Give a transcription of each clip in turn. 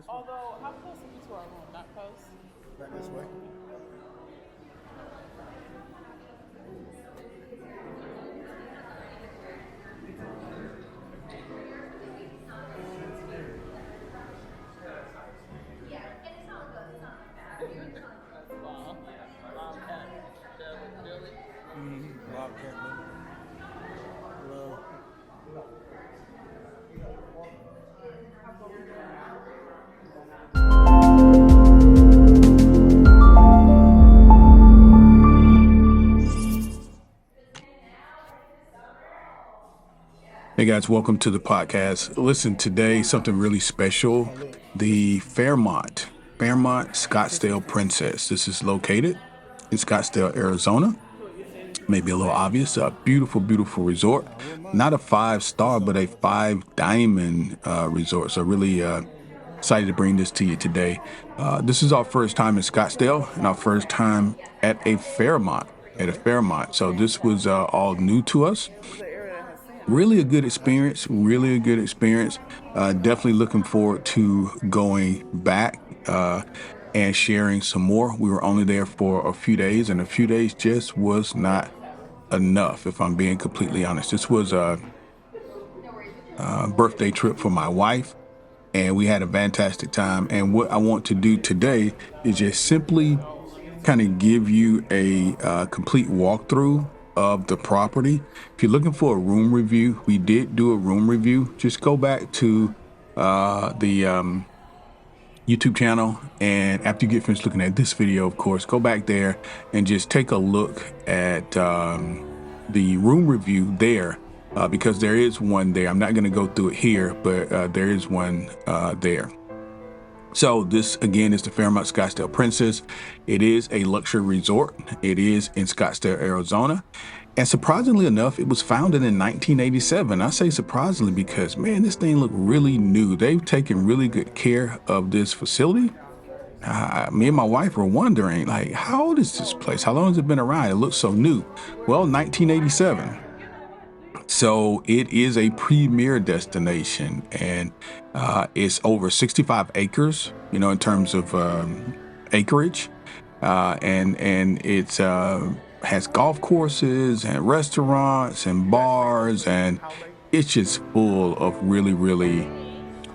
Although, how close are you to our room? Not close? Right this way. Small. Mom had Billy. Bob Campbell. Hello. Hey guys, welcome to the podcast. Listen, today something really special. The Fairmont Scottsdale Princess. This is located in Scottsdale, Arizona. Maybe a little obvious. A beautiful, beautiful resort. Not a 5-star, but a 5-diamond resort. So really excited to bring this to you today. This is our first time in Scottsdale and our first time at a Fairmont. So this was all new to us. Really a good experience. Definitely looking forward to going back and sharing some more. We were only there for a few days, and a few days just was not enough, if I'm being completely honest. This was a birthday trip for my wife, and we had a fantastic time. And what I want to do today is just simply kind of give you a complete walkthrough of the property. If you're looking for a room review, we did do a room review. Just go back to the YouTube channel, and after you get finished looking at this video, of course, go back there and just take a look at the room review there, because there is one there. I'm not going to go through it here, but there is one there. So this, again, is the Fairmont Scottsdale Princess. It is a luxury resort. It is in Scottsdale, Arizona. And surprisingly enough, it was founded in 1987. I say surprisingly because, man, this thing looked really new. They've taken really good care of this facility. Me and my wife were wondering, like, how old is this place? How long has it been around? It looks so new. Well, 1987. So it is a premier destination, and it's over 65 acres, in terms of acreage, and it's has golf courses and restaurants and bars, and it's just full of really, really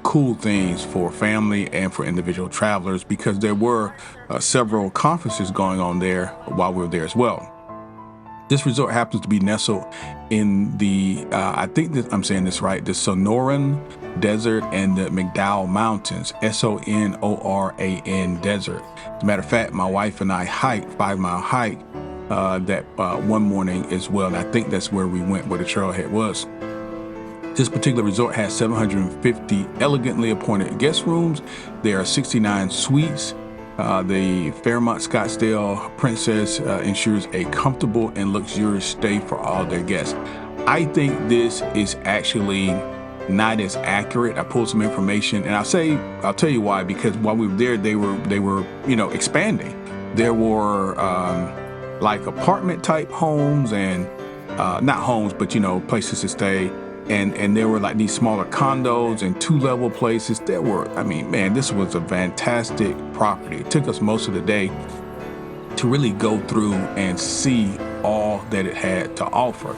cool things for family and for individual travelers, because there were several conferences going on there while we were there as well. This resort happens to be nestled in the, I think that I'm saying this right, the Sonoran Desert and the McDowell Mountains, Sonoran Desert. As a matter of fact, my wife and I hiked, 5-mile hike, that one morning as well. And I think that's where we went, where the trailhead was. This particular resort has 750 elegantly appointed guest rooms. There are 69 suites. The Fairmont Scottsdale Princess ensures a comfortable and luxurious stay for all their guests. I think this is actually not as accurate. I pulled some information, and I'll tell you why. Because while we were there, they were expanding. There were like apartment type homes, and not homes, but places to stay. And there were like these smaller condos and 2-level places. There were, this was a fantastic property. It took us most of the day to really go through and see all that it had to offer.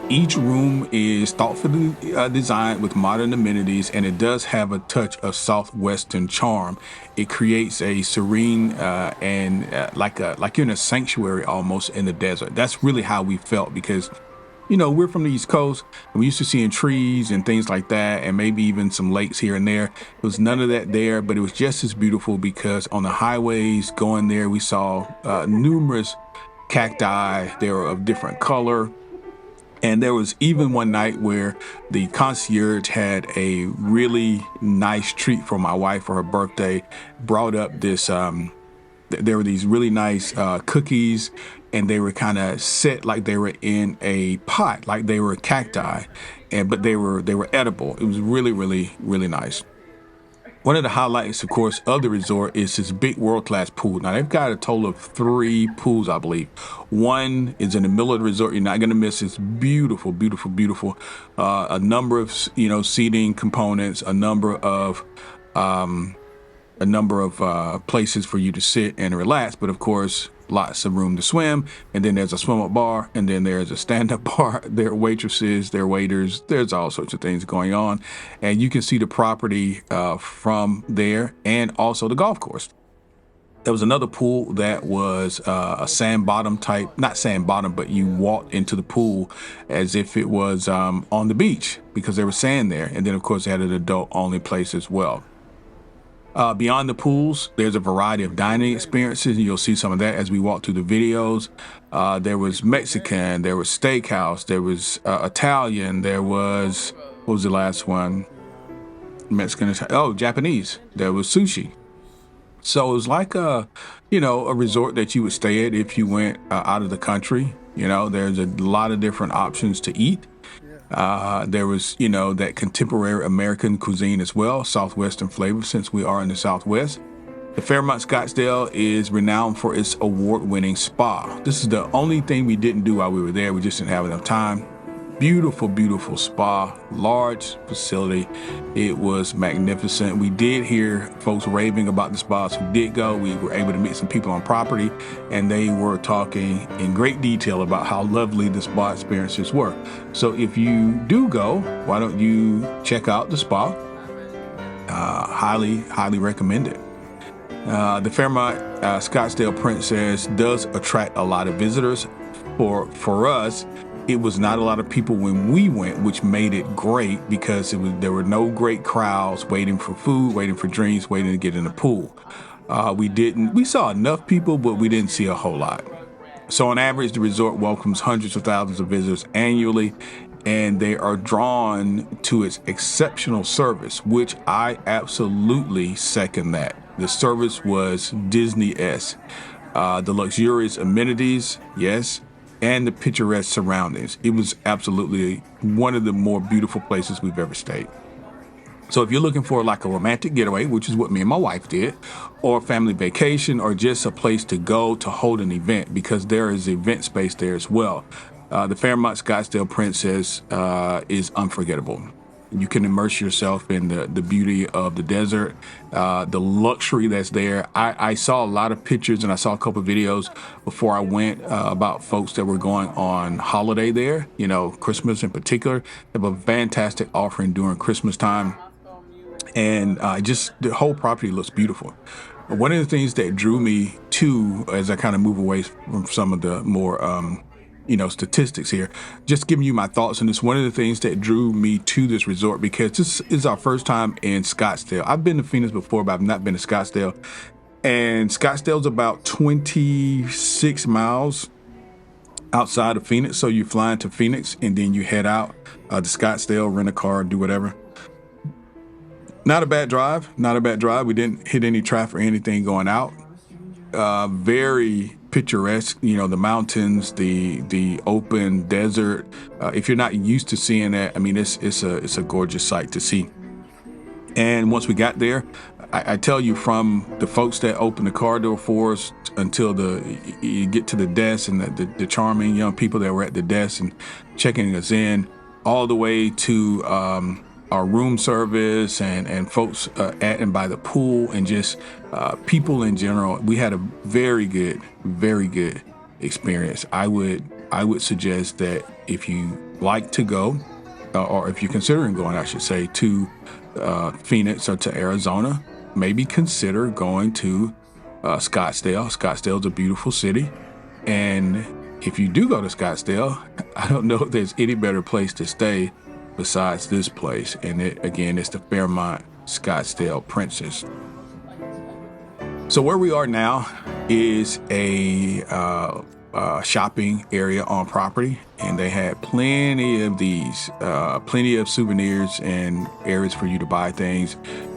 Each room is thoughtfully designed with modern amenities, and it does have a touch of Southwestern charm. It creates a serene and like you're in a sanctuary almost in the desert. That's really how we felt, because we're from the East Coast, and we used to seeing trees and things like that, and maybe even some lakes here and there. There was none of that there, but it was just as beautiful, because on the highways going there, we saw numerous cacti. They were of different color. And there was even one night where the concierge had a really nice treat for my wife for her birthday, brought up this, there were these really nice cookies, and they were kind of set like they were in a pot, like they were cacti, but they were edible. It was really, really, really nice. One of the highlights, of course, of the resort is this big world-class pool. Now, they've got a total of 3 pools, I believe. One is in the middle of the resort. You're not going to miss. It's beautiful, beautiful, beautiful. A number of, seating components, a number of a number of places for you to sit and relax, but of course, lots of room to swim. And then there's a swim up bar, and then there's a stand up bar. There are waitresses, there are waiters, there's all sorts of things going on. And you can see the property from there, and also the golf course. There was another pool that was a sand bottom type, not sand bottom, but you walked into the pool as if it was on the beach because there was sand there. And then, of course, they had an adult only place as well. Beyond the pools, there's a variety of dining experiences, and you'll see some of that as we walk through the videos. There was Mexican, there was steakhouse, there was Italian, there was, what was the last one? Mexican, Japanese. There was sushi. So it was like a resort that you would stay at if you went out of the country. There's a lot of different options to eat. There was, that contemporary American cuisine as well, Southwestern flavor since we are in the Southwest. The Fairmont Scottsdale is renowned for its award-winning spa. This is the only thing we didn't do while we were there. We just didn't have enough time. Beautiful, beautiful spa, large facility. It was magnificent. We did hear folks raving about the spas who did go. We were able to meet some people on property, and they were talking in great detail about how lovely the spa experiences were. So if you do go, why don't you check out the spa? Highly, highly recommend it. The Fairmont Scottsdale Princess does attract a lot of visitors. For us, it was not a lot of people when we went, which made it great because there were no great crowds waiting for food, waiting for drinks, waiting to get in the pool. We saw enough people, but we didn't see a whole lot. So on average, the resort welcomes hundreds of thousands of visitors annually, and they are drawn to its exceptional service, which I absolutely second that. The service was Disney-esque. The luxurious amenities, yes, and the picturesque surroundings. It was absolutely one of the more beautiful places we've ever stayed. So if you're looking for like a romantic getaway, which is what me and my wife did, or a family vacation, or just a place to go to hold an event, because there is event space there as well, the Fairmont Scottsdale Princess is unforgettable. You can immerse yourself in the beauty of the desert, the luxury that's there. I saw a lot of pictures and I saw a couple of videos before I went about folks that were going on holiday there, Christmas in particular. They have a fantastic offering during Christmas time. And just the whole property looks beautiful. One of the things that drew me to, as I kind of move away from some of the more statistics here, just giving you my thoughts on this. One of the things that drew me to this resort, because this is our first time in Scottsdale. I've been to Phoenix before, but I've not been to Scottsdale. And Scottsdale's about 26 miles outside of Phoenix. So you fly into Phoenix and then you head out to Scottsdale, rent a car, do whatever. Not a bad drive. We didn't hit any traffic or anything going out. Very picturesque, the mountains, the open desert. If you're not used to seeing that, it's a gorgeous sight to see. And once we got there, I tell you, from the folks that opened the car door for us until you get to the desk, and the charming young people that were at the desk and checking us in, all the way to our room service and folks at and by the pool, and just people in general. We had a very good experience. I would suggest that if you like to go, or if you're considering going, I should say, to Phoenix or to Arizona, maybe consider going to Scottsdale. Scottsdale's a beautiful city. And if you do go to Scottsdale, I don't know if there's any better place to stay besides this place. And it's the Fairmont Scottsdale Princess. So where we are now is a shopping area on property, and they had plenty of these, plenty of souvenirs and areas for you to buy things.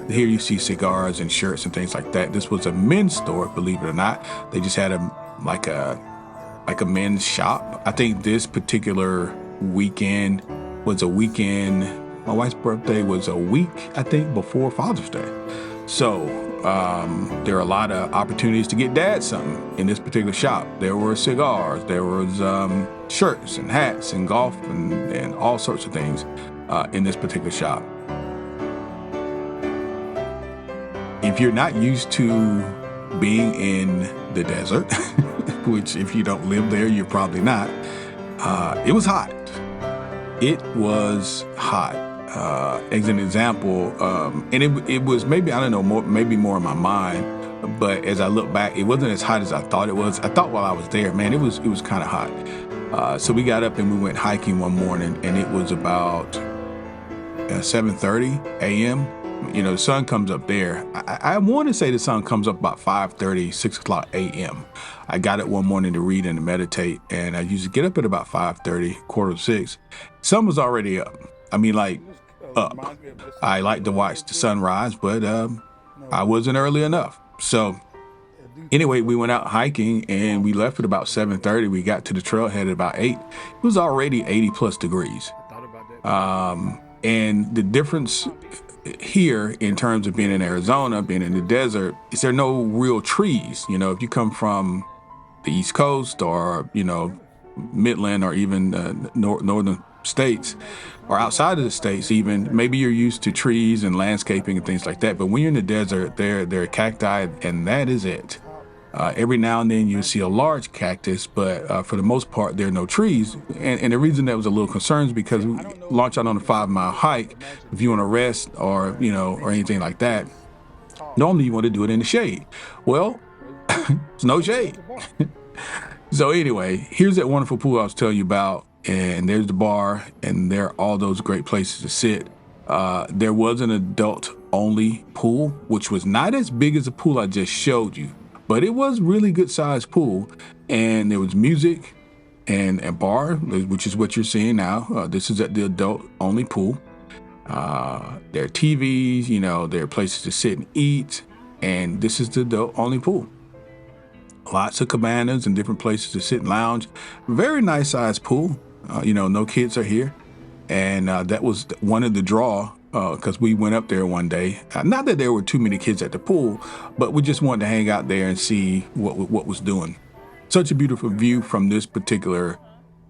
Here you see cigars and shirts and things like that. This was a men's store, believe it or not. They just had a men's shop. I think this particular weekend was a weekend. My wife's birthday was a week, I think, before Father's Day. So there are a lot of opportunities to get dad something in this particular shop. There were cigars, there was shirts and hats and golf and all sorts of things in this particular shop. if you're not used to being in the desert, which if you don't live there, you're probably not, it was hot. It was hot. As an example, and it was maybe, I don't know, maybe more in my mind, but as I look back, it wasn't as hot as I thought it was. I thought while I was there, man, it was kind of hot. So we got up and we went hiking one morning, and it was about 7:30 a.m. You know, the sun comes up there. I want to say the sun comes up about 5:30, 6 o'clock a.m. I got it one morning to read and to meditate, and I usually get up at about 5:30, quarter to 6. Sun was already up. I mean, like, up. I like to watch the sunrise, but I wasn't early enough. So anyway, we went out hiking, and we left at about 7:30. We got to the trailhead at about 8. It was already 80 plus degrees. And the difference here in terms of being in Arizona, being in the desert, is there no real trees. You know, if you come from the East Coast or, you know, Midland or even northern states or outside of the states, even maybe you're used to trees and landscaping and things like that. But when you're in the desert, there are cacti, and that is it. Every now and then you see a large cactus, but for the most part, there are no trees. And the reason that was a little concerned is because we launch out on a 5-mile hike. If you want to rest or, you know, or anything like that, normally you want to do it in the shade. Well, there's no shade. So anyway, here's that wonderful pool I was telling you about. And there's the bar, and there are all those great places to sit. There was an adult-only pool, which was not as big as the pool I just showed you, but it was really good-sized pool. And there was music and a bar, which is what you're seeing now. This is at the adult-only pool. There are TVs, you know, there are places to sit and eat, and this is the adult-only pool. Lots of cabanas and different places to sit and lounge. Very nice-sized pool. You know, no kids are here. And that was one of the draw, because we went up there one day. Not that there were too many kids at the pool, but we just wanted to hang out there and see what was doing. Such a beautiful view from this particular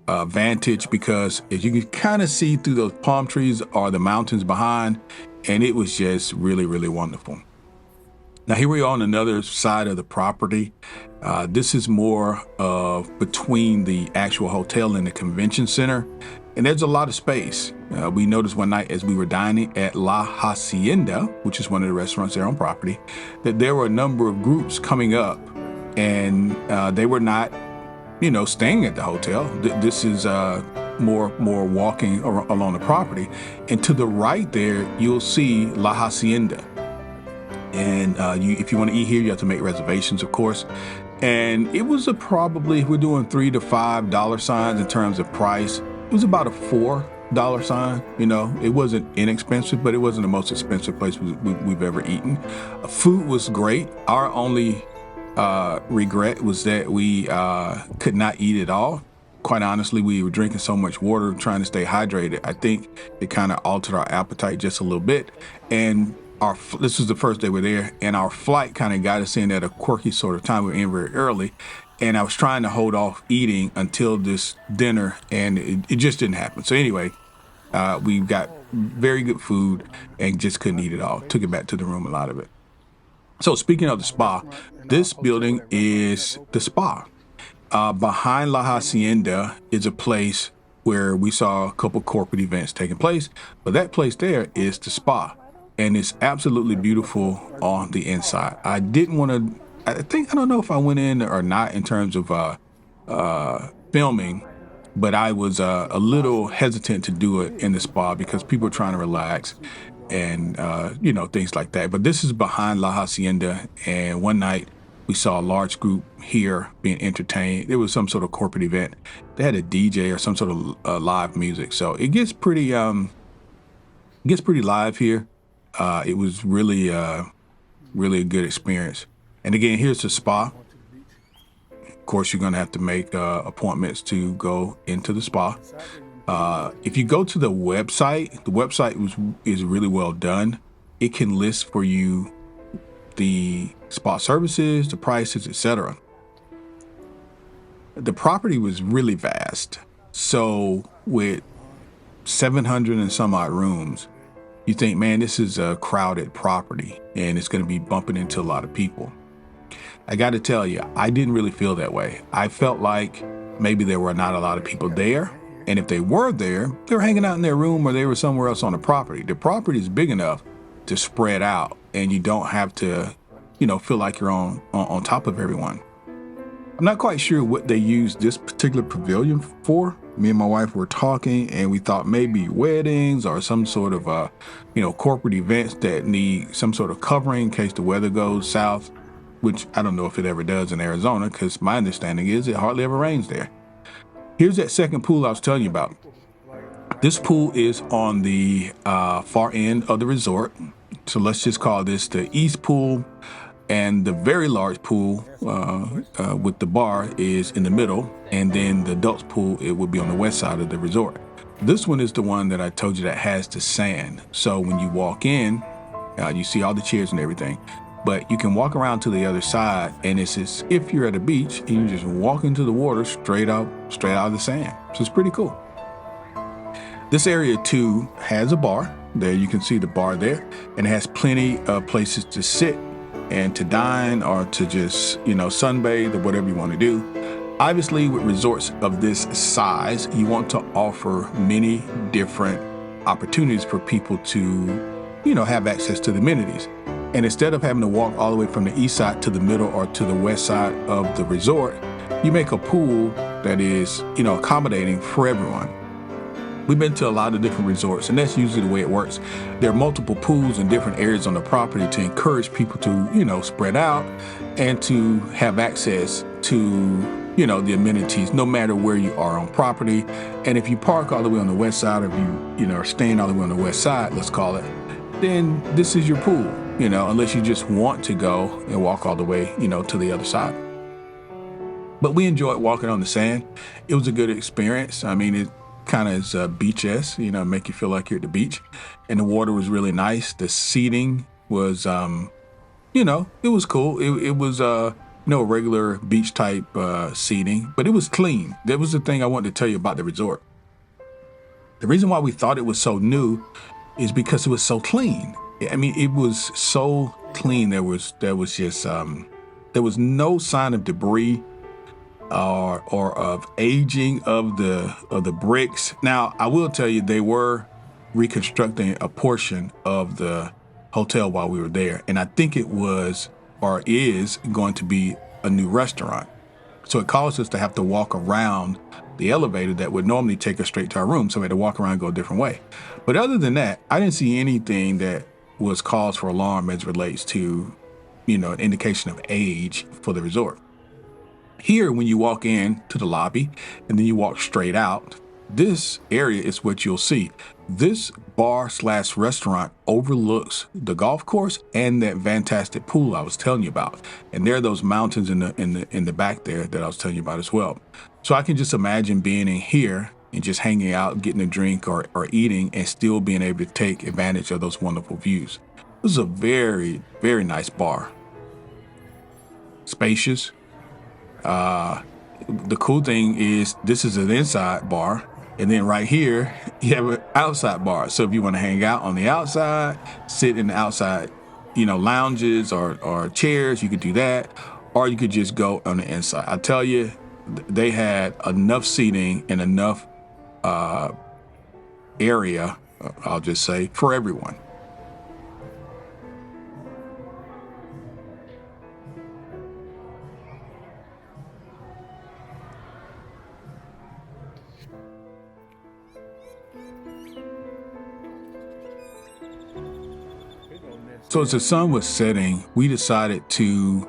vantage, because as you can kind of see through those palm trees are the mountains behind, and it was just really, really wonderful. Now here we are on another side of the property. This is more of between the actual hotel and the convention center, and there's a lot of space. We noticed one night as we were dining at La Hacienda, which is one of the restaurants there on property, that there were a number of groups coming up, and they were not, you know, staying at the hotel. This is more walking along the property, and to the right there you'll see La Hacienda. And if you want to eat here, you have to make reservations, of course. And it was probably, we're doing $3 to $5 signs in terms of price. It was about a $4 sign. You know, it wasn't inexpensive, but it wasn't the most expensive place we've ever eaten. Food was great. Our only regret was that we could not eat it all. Quite honestly, we were drinking so much water, trying to stay hydrated. I think it kind of altered our appetite just a little bit. And this was the first day we're there, and our flight kind of got us in at a quirky sort of time. We were in very early, and I was trying to hold off eating until this dinner, and it just didn't happen. So anyway, we got very good food and just couldn't eat it all. Took it back to the room, a lot of it. So speaking of the spa, this building is the spa. Behind La Hacienda is a place where we saw a couple corporate events taking place, but that place there is the spa. And it's absolutely beautiful on the inside. I didn't want to, I don't know if I went in or not in terms of filming, but I was a little hesitant to do it in the spa because people are trying to relax and, you know, things like that. But this is behind La Hacienda. And one night we saw a large group here being entertained. There was some sort of corporate event. They had a DJ or some sort of live music. So it gets pretty live here. It was really a good experience. And again, here's the spa. Of course, you're going to have to make appointments to go into the spa. If you go to the website is really well done. It can list for you the spa services, the prices, etc. The property was really vast. So with 700 and some odd rooms, you think, man, this is a crowded property and it's going to be bumping into a lot of people. I got to tell you, I didn't really feel that way. I felt like maybe there were not a lot of people there. And if they were there, they were hanging out in their room or they were somewhere else on the property. The property is big enough to spread out and you don't have to, feel like you're on top of everyone. I'm not quite sure what they used this particular pavilion for. Me and my wife were talking and we thought maybe weddings or some sort of, corporate events that need some sort of covering in case the weather goes south, which I don't know if it ever does in Arizona because my understanding is it hardly ever rains there. Here's that second pool I was telling you about. This pool is on the far end of the resort. So let's just call this the east pool. And the very large pool with the bar is in the middle. And then the adults pool, it would be on the west side of the resort. This one is the one that I told you that has the sand. So when you walk in, you see all the chairs and everything. But you can walk around to the other side and it's as if you're at a beach and you just walk into the water straight out of the sand. So it's pretty cool. This area too has a bar. There you can see the bar there, and it has plenty of places to sit and to dine or to just, sunbathe or whatever you want to do. Obviously, with resorts of this size, you want to offer many different opportunities for people to, have access to the amenities. And instead of having to walk all the way from the east side to the middle or to the west side of the resort, you make a pool that is, accommodating for everyone. We've been to a lot of different resorts, and that's usually the way it works. There are multiple pools in different areas on the property to encourage people to, spread out and to have access to, the amenities no matter where you are on property. And if you park all the way on the west side, or if you, are staying all the way on the west side, let's call it, then this is your pool, unless you just want to go and walk all the way, to the other side. But we enjoyed walking on the sand. It was a good experience. I mean, it kind of is beach-esque, make you feel like you're at the beach. And the water was really nice. The seating was, it was cool. It was, regular beach type seating, but it was clean. That was the thing I wanted to tell you about the resort. The reason why we thought it was so new is because it was so clean. I mean, it was so clean. There was just, there was no sign of debris or of aging of the bricks. Now, I will tell you, they were reconstructing a portion of the hotel while we were there. And I think it was, or is going to be, a new restaurant. So it caused us to have to walk around the elevator that would normally take us straight to our room. So we had to walk around and go a different way. But other than that, I didn't see anything that was cause for alarm as relates to, an indication of age for the resort. Here, when you walk in to the lobby and then you walk straight out, this area is what you'll see. This bar/restaurant overlooks the golf course and that fantastic pool I was telling you about. And there are those mountains in the back there that I was telling you about as well. So I can just imagine being in here and just hanging out, getting a drink or eating, and still being able to take advantage of those wonderful views. This is a very, very nice bar. Spacious. The cool thing is this is an inside bar, and then right here you have an outside bar. So if you want to hang out on the outside, sit in the outside, lounges or chairs, you could do that, or you could just go on the inside. I tell you, they had enough seating and enough area, I'll just say, for everyone. So as the sun was setting, we decided to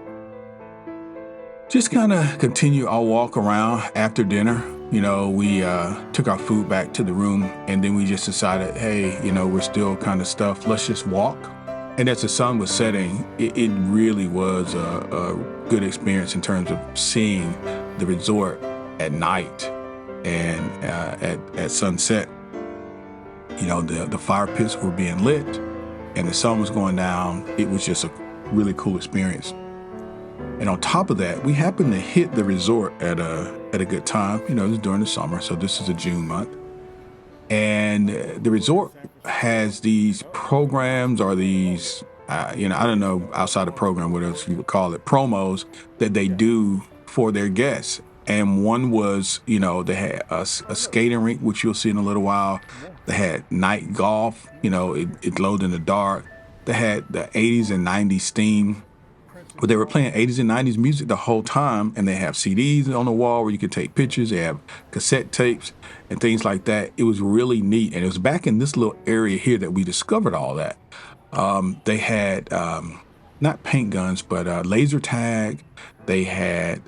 just kind of continue our walk around after dinner. We took our food back to the room, and then we just decided, hey, we're still kind of stuffed. Let's just walk. And as the sun was setting, it really was a good experience in terms of seeing the resort at night and at sunset. The fire pits were being lit and the sun was going down. It was just a really cool experience. And on top of that, we happened to hit the resort at a good time. It was during the summer, so this is a June month. And the resort has these programs or these, I don't know, outside the program, what else you would call it, promos that they do for their guests. And one was, they had a skating rink, which you'll see in a little while. They had night golf, it glowed in the dark. They had the 80s and 90s theme, but they were playing 80s and 90s music the whole time, and they have CDs on the wall where you could take pictures. They have cassette tapes and things like that. It was really neat, and it was back in this little area here that we discovered all that. They had not paint guns, but laser tag. They had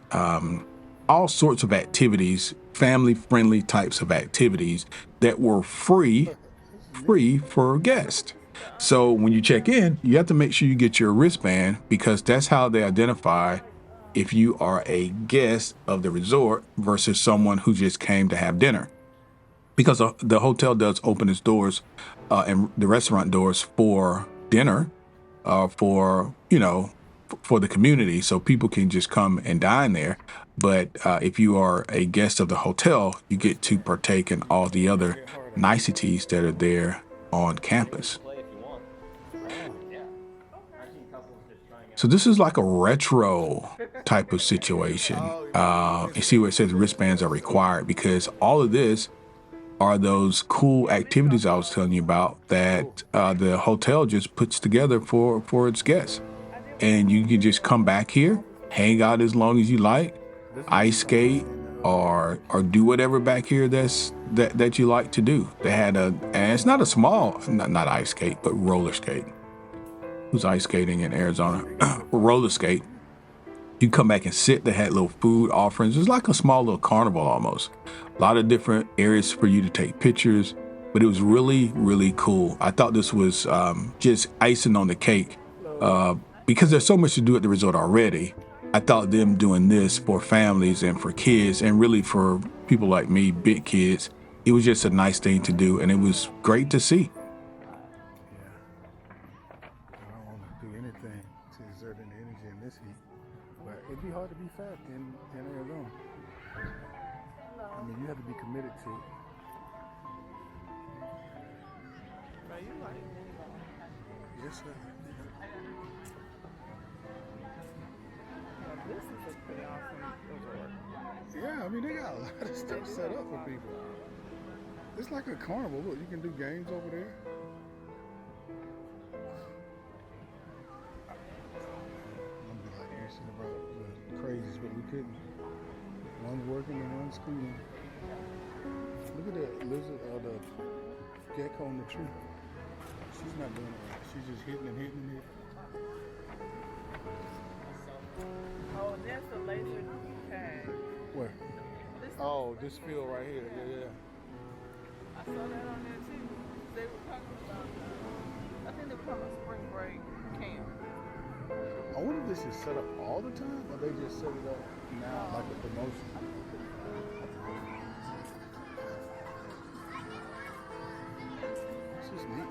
all sorts of activities, family-friendly types of activities that were free for guests. So when you check in, you have to make sure you get your wristband, because that's how they identify if you are a guest of the resort versus someone who just came to have dinner. Because the hotel does open its doors and the restaurant doors for dinner, for the community, so people can just come and dine there. But if you are a guest of the hotel, you get to partake in all the other niceties that are there on campus. So this is like a retro type of situation. You see where it says wristbands are required, because all of this are those cool activities I was telling you about that the hotel just puts together for its guests. And you can just come back here, hang out as long as you like, ice skate, or do whatever back here that you like to do. They had and it's not a small, not ice skate, but roller skate. Who's ice skating in Arizona? Roller skate. You come back and sit. They had little food offerings. It's like a small little carnival almost. A lot of different areas for you to take pictures, but it was really, really cool. I thought this was just icing on the cake because there's so much to do at the resort already. I thought them doing this for families and for kids, and really for people like me, big kids, it was just a nice thing to do, and it was great to see. I don't want to do anything to exert any energy in this heat, but it'd be hard to be fat in Arizona. I mean, you have to be committed to it. Bro, you like Yes, sir. this is a pretty awesome resort. Yeah, I mean, they got a lot of stuff set up for people. It's like a carnival. Look, you can do games over there. I'm be like answering about the crazies, but we couldn't. One's working and one's schooling. Look at that lizard or the gecko on the tree. She's not doing it right. She's just hitting and hitting and hitting. Oh, and there's the laser tag. Where? Oh, this field right here. Yeah. I saw that on there too. They were talking about, I think they were talking about spring break camp. I wonder if this is set up all the time, or they just set it up now like a promotion. This is neat.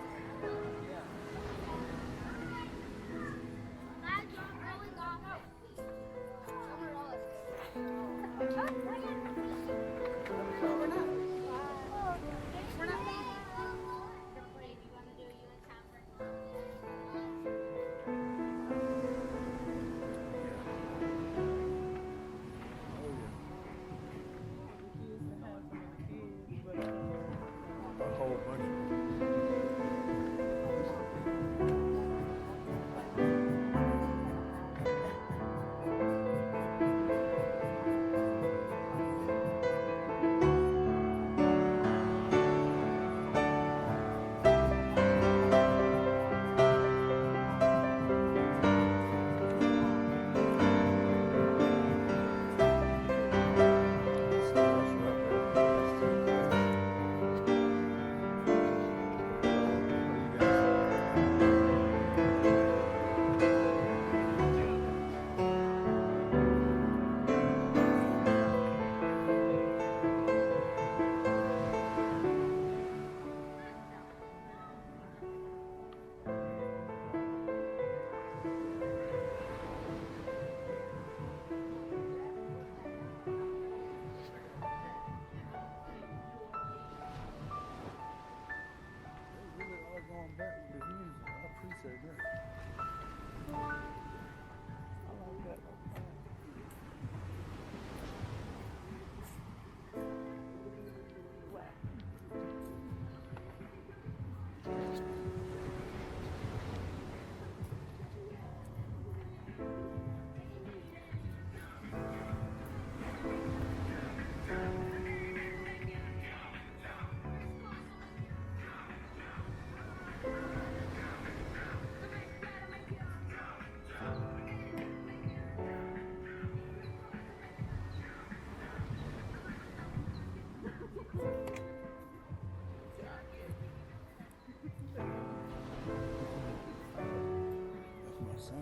sun.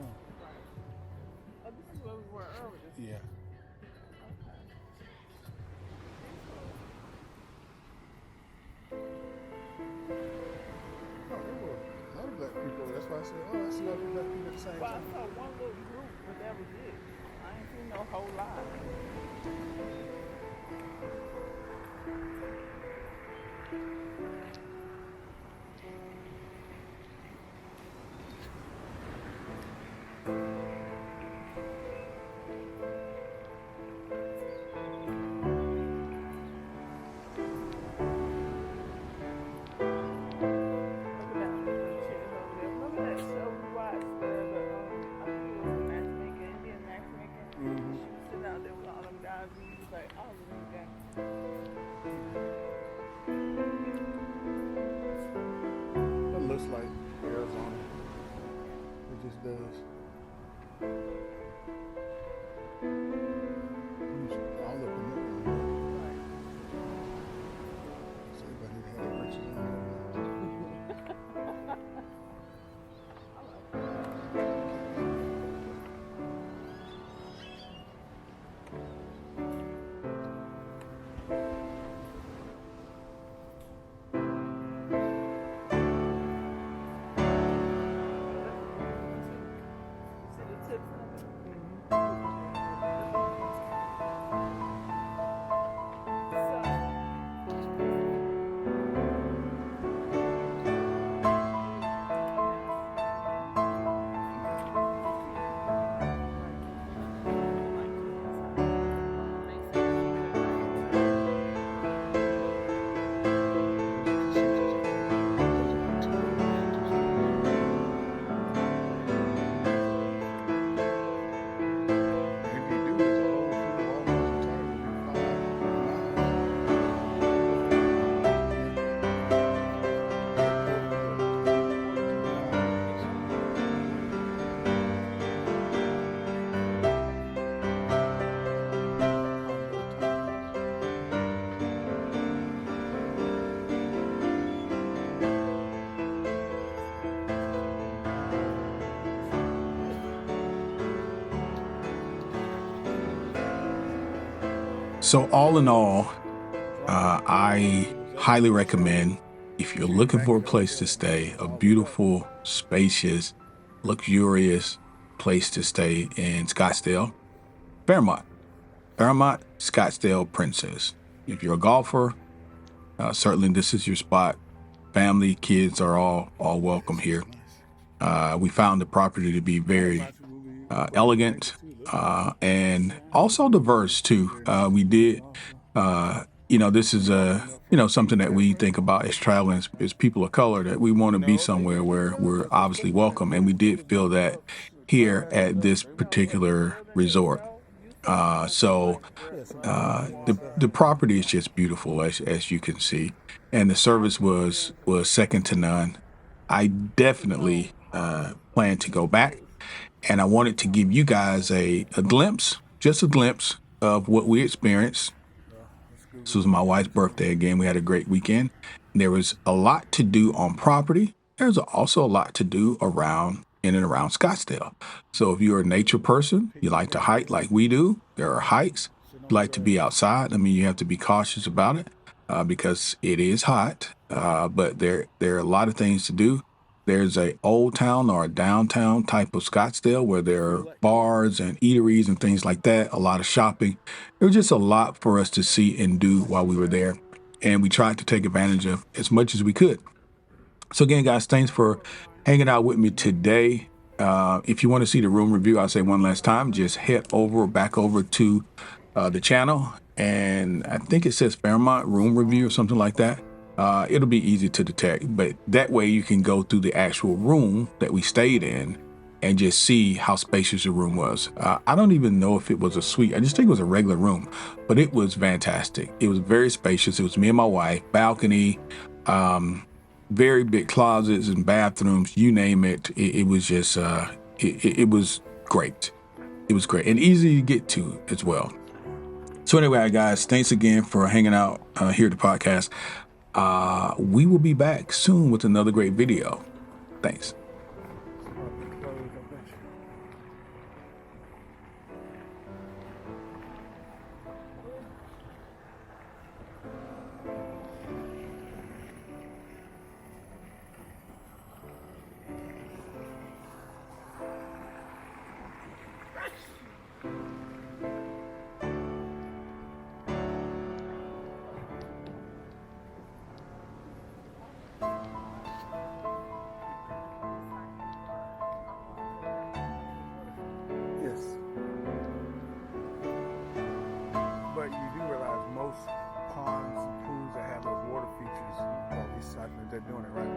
Oh, this is where we were earlier. Yeah. Okay. Oh, there were a lot of black people. That's why I said, oh, I see all the black people at the same Well, I time. saw one little group, but that was it. I ain't seen no whole lot. It looks like Arizona. It just does. All up in that room. So everybody had riches on it. So all in all, I highly recommend, if you're looking for a place to stay, a beautiful, spacious, luxurious place to stay in Scottsdale, Fairmont Scottsdale Princess. If you're a golfer, certainly this is your spot. Family, kids are all welcome here. We found the property to be very elegant and also diverse too. We did, this is something that we think about as traveling as people of color, that we want to be somewhere where we're obviously welcome, and we did feel that here at this particular resort. So the property is just beautiful, as you can see, and the service was second to none. I definitely plan to go back, and I wanted to give you guys a glimpse, just a glimpse of what we experienced. This was my wife's birthday again. We had a great weekend. There was a lot to do on property. There's also a lot to do in and around Scottsdale. So if you're a nature person, you like to hike like we do, there are hikes. You like to be outside. I mean, you have to be cautious about it because it is hot, but there are a lot of things to do. There's a old town or a downtown type of Scottsdale where there are bars and eateries and things like that, a lot of shopping. There was just a lot for us to see and do while we were there, and we tried to take advantage of as much as we could. So again, guys, thanks for hanging out with me today. If you want to see the room review, I'll say one last time, just head back over to the channel, and I think it says Fairmont room review or something like that. It'll be easy to detect, but that way you can go through the actual room that we stayed in and just see how spacious the room was. I don't even know if it was a suite. I just think it was a regular room, but it was fantastic. It was very spacious. It was me and my wife, balcony, very big closets and bathrooms, you name it. It was just, it was great. It was great and easy to get to as well. So anyway, guys, thanks again for hanging out here at the podcast. We will be back soon with another great video. Thanks. doing it right